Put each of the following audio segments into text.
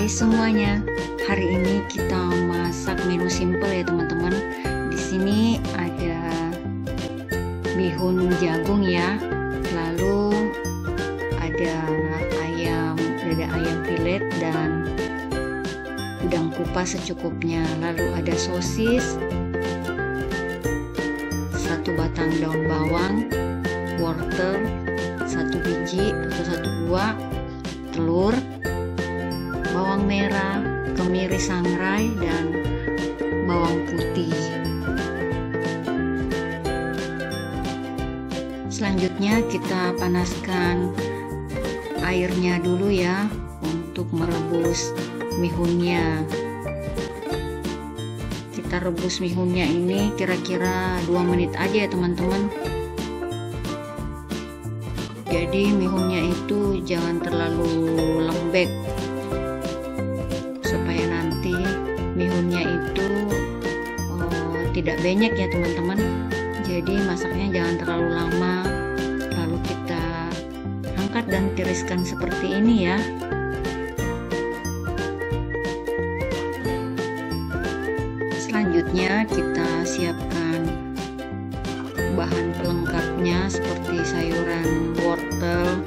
Hai semuanya, hari ini kita masak menu simple ya teman-teman. Di sini ada bihun jagung ya, lalu ada dada ayam filet dan udang kupas secukupnya. Lalu ada sosis, 1 batang daun bawang, wortel 1 biji atau 1 buah, telur, bawang merah, kemiri sangrai, dan bawang putih. Selanjutnya kita panaskan airnya dulu ya untuk merebus mihunnya. Kita rebus mihunnya ini kira-kira 2 menit aja ya teman-teman. Jadi mihunnya itu jangan terlalu lembek, supaya nanti mihunnya itu tidak banyak ya teman-teman. Jadi masaknya jangan terlalu lama. Lalu kita angkat dan tiriskan seperti ini ya. Selanjutnya kita siapkan bahan pelengkapnya seperti sayuran wortel.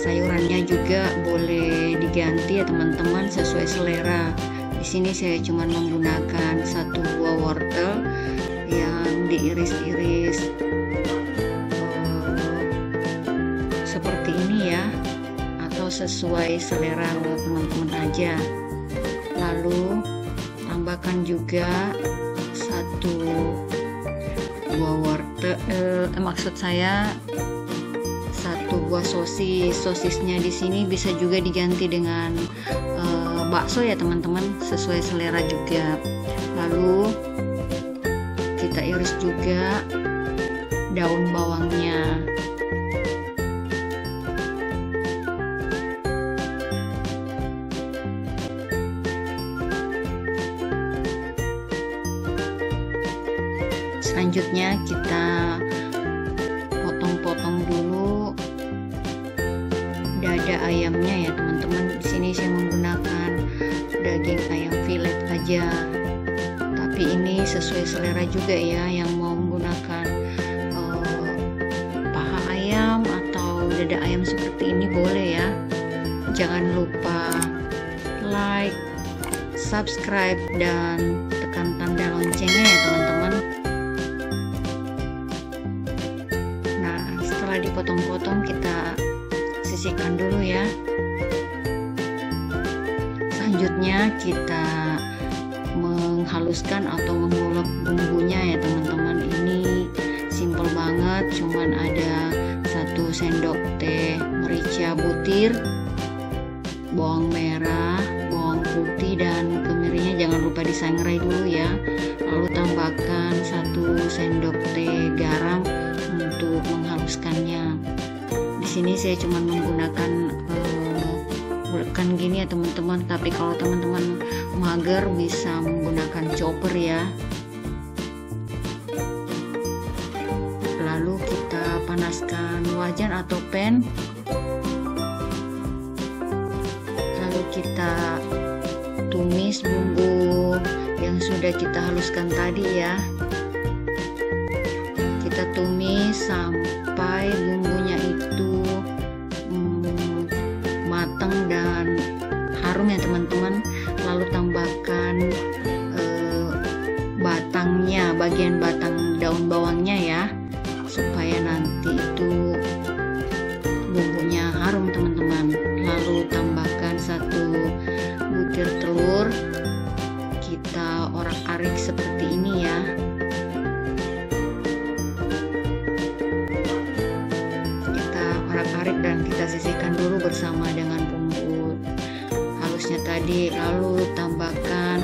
Sayurannya juga boleh diganti ya teman-teman sesuai selera. Di sini saya cuma menggunakan 1 buah wortel yang diiris-iris seperti ini ya, atau sesuai selera teman-teman aja. Lalu tambahkan juga 1 buah wortel, maksud saya 1 buah sosis. Sosisnya di sini bisa juga diganti dengan bakso ya teman-teman, sesuai selera juga. Lalu kita iris juga daun bawangnya. Selanjutnya kita potong-potong dulu dada ayamnya ya teman-teman. Di sini saya menggunakan daging ayam filet aja. Tapi ini sesuai selera juga ya, yang mau menggunakan paha ayam atau dada ayam seperti ini boleh ya. Jangan lupa like, subscribe, dan tekan tanda loncengnya ya teman-teman. Setelah dipotong-potong kita sisihkan dulu ya. Selanjutnya kita menghaluskan atau mengulek bumbunya ya teman-teman. Ini simple banget, cuman ada 1 sendok teh merica butir, bawang merah, bawang putih, dan kemirinya jangan lupa disangrai dulu ya. Lalu tambahkan 1 sendok teh garam untuk menghaluskannya. Di sini saya cuma menggunakan ulekan gini ya teman-teman, tapi kalau teman-teman mager bisa menggunakan chopper ya. Lalu kita panaskan wajan atau pan. Lalu kita tumis bumbu yang sudah kita haluskan tadi ya. Kita tumis sampai bumbunya itu matang dan harum ya teman-teman. Lalu tambahkan batangnya, bagian batang daun bawangnya ya, supaya nanti itu bumbunya harum teman-teman. Lalu tambahkan 1 butir telur, kita orak-arik seperti ini ya. Orak-arik dan kita sisihkan dulu bersama dengan bumbu halusnya tadi. Lalu tambahkan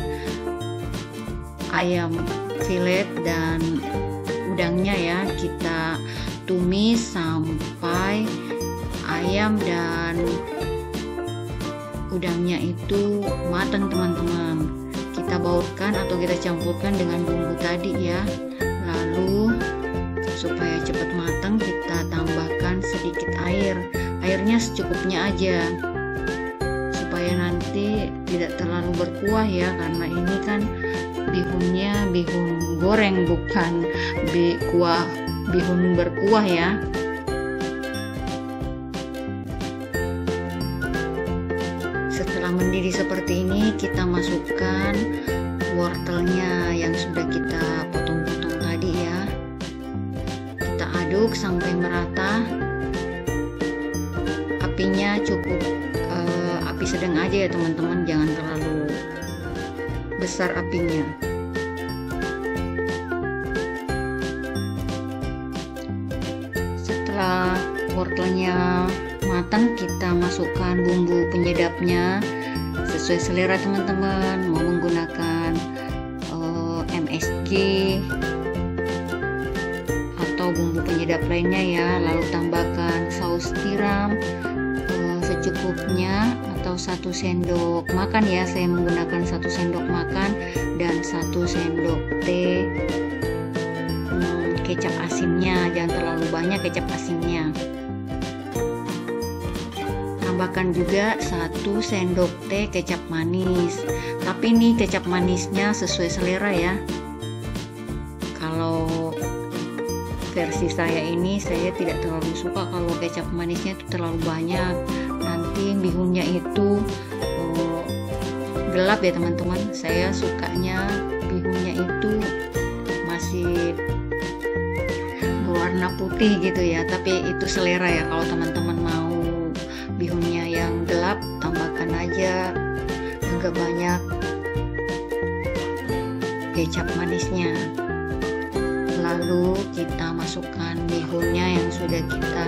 ayam filet dan udangnya ya. Kita tumis sampai ayam dan udangnya itu matang teman-teman. Kita baurkan atau kita campurkan dengan bumbu tadi ya. Lalu supaya cepat matang kita tambahkan sedikit air. Airnya secukupnya aja supaya nanti berarti tidak terlalu berkuah ya, karena ini kan bihunnya bihun goreng, bukan bihun berkuah ya. Setelah mendidih seperti ini, kita masukkan wortelnya yang sudah kita potong-potong tadi ya. Kita aduk sampai merata. Apinya cukup api sedang aja ya teman-teman, jangan terlalu besar apinya. Setelah wortelnya matang, kita masukkan bumbu penyedapnya sesuai selera teman-teman. Mau menggunakan MSG atau bumbu penyedap lainnya ya. Lalu tambahkan saus tiram secukupnya atau 1 sendok makan ya. Saya menggunakan 1 sendok makan dan 1 sendok teh kecap asinnya. Jangan terlalu banyak kecap asinnya. Tambahkan juga 1 sendok teh kecap manis, tapi ini kecap manisnya sesuai selera ya. Kalau versi saya ini, saya tidak terlalu suka kalau kecap manisnya itu terlalu banyak, nanti bihunnya itu gelap ya teman-teman. Saya sukanya bihunnya itu masih berwarna putih gitu ya, tapi itu selera ya. Kalau teman-teman mau bihunnya yang gelap, tambahkan aja agak banyak kecap manisnya. Lalu kita masukkan bihunnya yang sudah kita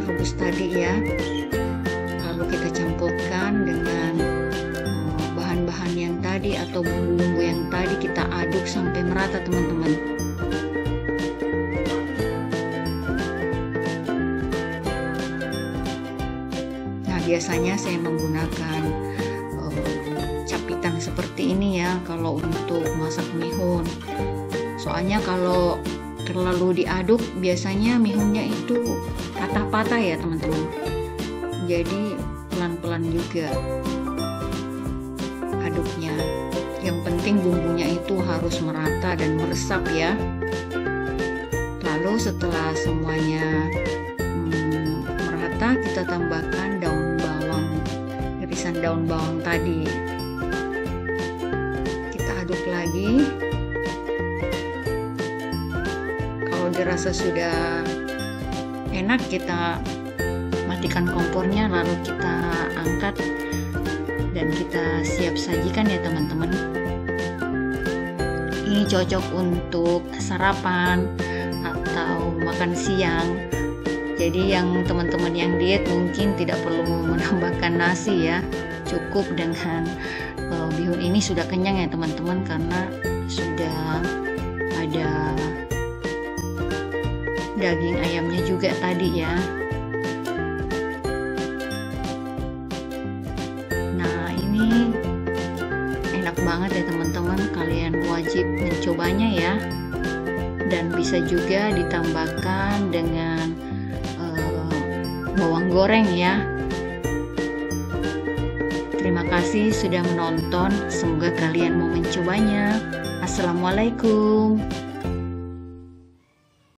rebus tadi ya. Lalu kita campurkan dengan bahan-bahan yang tadi atau bumbu-bumbu yang tadi, kita aduk sampai merata teman-teman. Biasanya saya menggunakan capitan seperti ini ya kalau untuk masak mihun. Soalnya kalau terlalu diaduk biasanya mihunnya itu patah-patah ya teman-teman. Jadi pelan-pelan juga aduknya. Yang penting bumbunya itu harus merata dan meresap ya. Lalu setelah semuanya merata, kita tambahkan irisan daun bawang tadi. Kita aduk lagi. Kalau dirasa sudah enak, kita matikan kompornya, lalu kita angkat dan kita siap sajikan ya teman-teman. Ini cocok untuk sarapan atau makan siang. Jadi yang teman-teman yang diet mungkin tidak perlu menambahkan nasi ya. Cukup dengan bihun ini sudah kenyang ya teman-teman, karena sudah ada daging ayamnya juga tadi ya. Nah, ini enak banget ya teman-teman, kalian wajib mencobanya ya. Dan bisa juga ditambahkan dengan bawang goreng ya. Terima kasih sudah menonton, semoga kalian mau mencobanya. Assalamualaikum.